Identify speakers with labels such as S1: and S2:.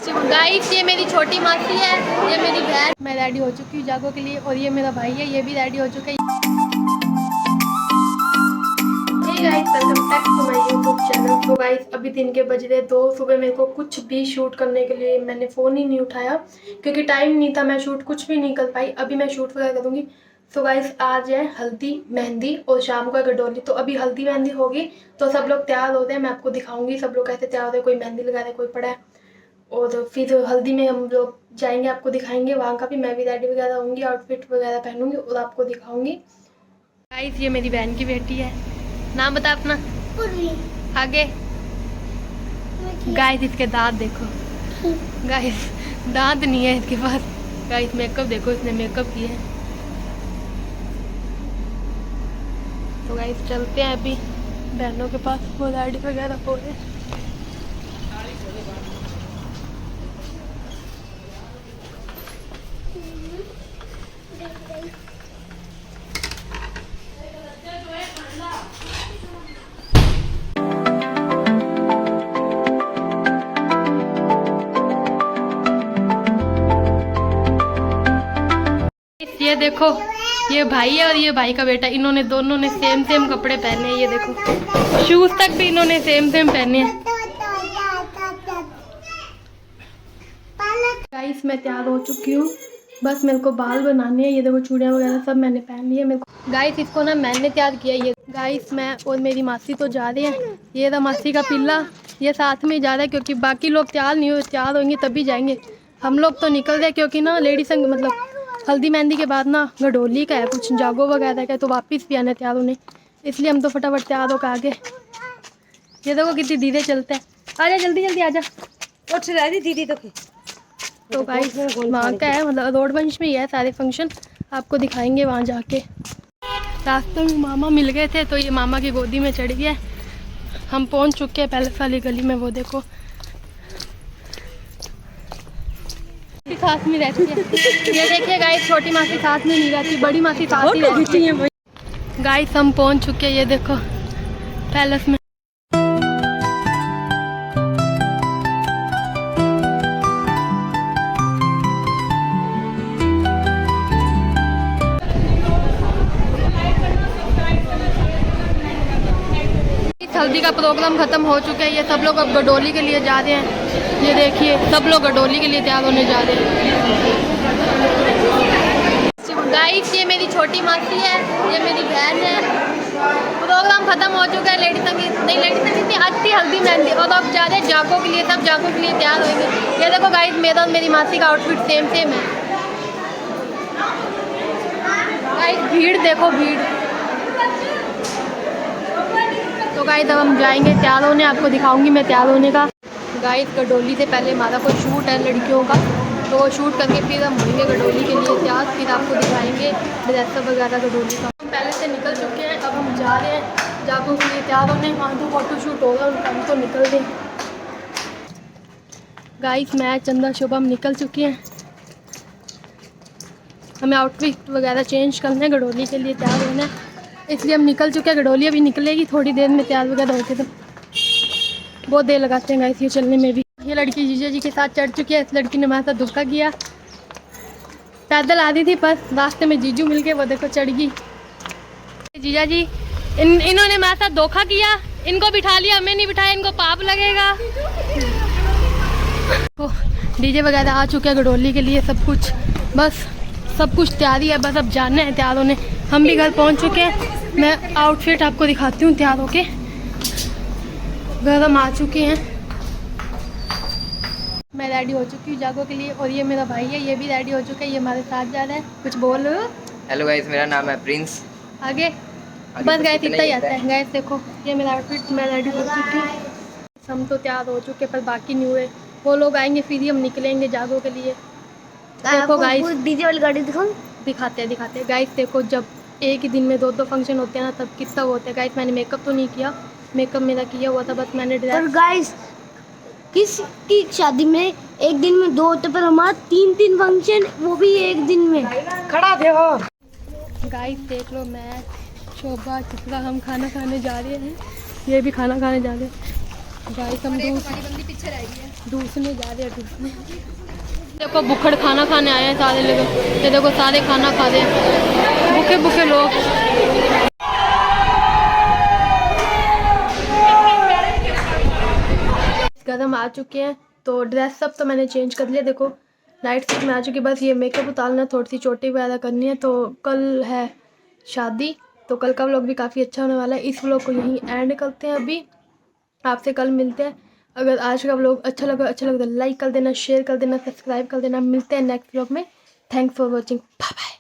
S1: Guys ये मेरी छोटी मासी है, ये मेरी बहन। मैं रेडी हो चुकी हूँ जागो के लिए और ये मेरा भाई है, ये भी रेडी हो चुका है। Guys welcome back to my YouTube channel. तो गाइस अभी दिन के बज रहे 2 सुबह। मेरे को कुछ भी शूट करने के लिए मैंने फ़ोन ही नहीं उठाया क्योंकि टाइम नहीं था। मैं शूट कुछ भी नहीं कर पाई। अभी मैं शूट वगैरह करूँगी। तो गाइस आज है हल्दी मेहंदी और शाम को है गडोली। तो अभी हल्दी मेहंदी होगी तो सब लोग तैयार होते हैं। मैं आपको दिखाऊंगी सब लोग कैसे तैयार होते हैं। कोई मेहंदी लगा रहा है, कोई पड़ा है। और फिर हल्दी में हम लोग जाएंगे, आपको दिखाएंगे वहाँ का भी। मैं भी रेडी वगैरह होंगी, आउटफिट वगैरह पहनूंगी और आपको दिखाऊंगी। गाइस ये मेरी बहन की बेटी है। नाम बता अपना। आगे गाइस इसके दांत देखो। गाइस दांत नहीं है इसके पास। गाइस मेकअप देखो, इसने मेकअप किया है। तो गाइस चलते हैं अभी बहनों के पास, वो रेडी वगैरह हो रहे हैं। ये देखो ये भाई है और ये भाई का बेटा। इन्होंने दोनों ने सेम कपड़े पहने हैं। ये देखो शूज तक भी इन्होंने सेम पहने हैं। गाइस मैं तैयार हो चुकी हूँ, बस मेरे को बाल बनाने हैं। ये देखो चूड़ियाँ वगैरह सब मैंने पहन ली है। मेरे को गाइस इसको ना मैंने तैयार किया। ये गाइस मैं और मेरी मासी तो जा रहे हैं। ये था मासी का पिल्ला, ये साथ में ही जा रहा है क्योंकि बाकी लोग तैयार नहीं हो। तैयार होंगे तभी जाएंगे। हम लोग तो निकल रहे क्योंकि ना लेडी संग मतलब हल्दी मेहंदी के बाद ना गडोली का है, कुछ जागो वगैरह का है, तो वापस भी आना तैयार होने। इसलिए हम तो फटाफट तैयार होकर आगे। ये देखो कितनी धीरे चलते हैं। आजा जल्दी जल्दी आजा।
S2: उठ रही दीदी
S1: तो गाइस वहाँ का है, मतलब रोड बंश में ही है सारे फंक्शन। आपको दिखाएंगे वहाँ जाके। रास्ते में मामा मिल गए थे तो ये मामा की गोदी में चढ़ गया। हम पहुँच चुके हैं पैलेस वाली गली में। वो देखो साथ में रहती है। ये देखिए गाइस छोटी मासी साथ में नहीं रहती, बड़ी मासी साथ ही रहती है। गाइस हम पहुंच चुके हैं, ये देखो पैलेस में। हल्दी का प्रोग्राम खत्म हो चुका है। ये सब लोग अब गडोली के लिए जा रहे हैं। ये देखिए सब लोग गडोली के लिए तैयार होने जा रहे हैं। गाइस ये मेरी छोटी मासी है, ये मेरी बहन है। प्रोग्राम खत्म हो चुका है। लेडी संगीत नहीं आज थी हल्दी मेहंदी और अब जा रहे हैं जागो के लिए। सब जागो के लिए तैयार होंगे। ये देखो गाइस मेरा और मेरी मासी का आउटफिट सेम है। गाइस भीड़ देखो भीड़। तो गाइस अब हम जाएंगे तैयार होने, आपको दिखाऊंगी मैं तैयार होने का। गाइस गडोली से पहले हमारा कोई शूट है लड़कियों का, तो वो शूट करके फिर हम होंगे गडोली के लिए तैयार। फिर आपको दिखाएंगे ड्रेस वगैरह गडोली का। हम पहले से निकल चुके हैं, अब हम जा रहे हैं जागो के लिए तैयार होने। वहाँ जो फोटो शूट होगा उनका हम तो निकल रहे हैं। गाइस मैं चंदा शुभम निकल चुके हैं। हमें आउटफिट वगैरह चेंज करना है, गडोली के लिए तैयार होना है, इसलिए हम निकल चुके हैं। गडोली अभी निकलेगी थोड़ी देर में तैयार वगैरह होके। तो बहुत देर लगाते हैं गाइस ये चलने में भी। ये लड़की जीजा जी के साथ चढ़ चुकी है। इस लड़की ने हमारे साथ धोखा किया। पैदल आ रही थी पर रास्ते में जीजू मिल गए, वो देखो चढ़ गई। जीजा जी इन्होंने हमारे साथ धोखा किया। इनको बिठा लिया, हमें नहीं बिठाया, इनको पाप लगेगा। डीजे वगैरह आ चुके हैं गडोली के लिए। सब कुछ तैयारी है, बस अब जाना है तैयार होने। हम भी घर पहुंच चुके हैं। मैं आउटफिट आपको दिखाती हूँ तैयार होके। घर हम आ चुके हैं। मैं रेडी हो चुकी हूँ जागो के लिए और ये मेरा भाई है, ये भी रेडी हो चुका है। ये हमारे साथ जा रहा है। कुछ बोल।
S3: हेलो गाइस मेरा नाम है प्रिंस।
S1: आगे बस गाइस इतना ही आता है। गाइस देखो ये मेरा आउटफिट, मैं रेडी हो चुकी हूँ। हम तो तैयार हो चुके पर बाकी नहीं हुए। वो लोग आएंगे फिर ही हम निकलेंगे जागो के लिए। देखो गाइस
S2: डीजे वाली गाड़ी
S1: दिखाते हैं गाइस। देखो जब एक ही दिन में 2 फंक्शन होते हैं ना तब कितना वो होता है। गाइस मैंने मेकअप तो नहीं किया, मेकअप मेरा किया हुआ था, बस मैंने ड्रेस।
S2: गाइस किसकी शादी में एक दिन में 2 होते, पर हमारा 3 फंक्शन, वो भी एक दिन में। खड़ा थे हो
S1: गाइस देख लो। मैं शोभा चित्रा हम खाना खाने जा रहे हैं। ये भी खाना खाने जा रहे हैं। गाइस हम दूर पीछे रह गई है। दूसने जा रहे हैं दूसने। देखो बुखड़ खाना खाने आए हैं सारे लोग, ये देखो सारे खाना खा रहे हैं, भूखे भूखे लोग। घर हम आ चुके हैं, तो ड्रेस सब तो मैंने चेंज कर लिया। देखो नाइट सूट में आ चुकी, बस ये मेकअप उतारना, थोड़ी सी चोटी वगैरह करनी है। तो कल है शादी, तो कल का व्लॉग भी काफ़ी अच्छा होने वाला है। इस व्लॉग को यहीं एंड करते हैं अभी, आपसे कल मिलते हैं। अगर आज का व्लॉग अच्छा लगा तो लाइक कर देना, शेयर कर देना, सब्सक्राइब कर देना। मिलते हैं नेक्स्ट व्लॉग में। Thanks for watching, bye bye.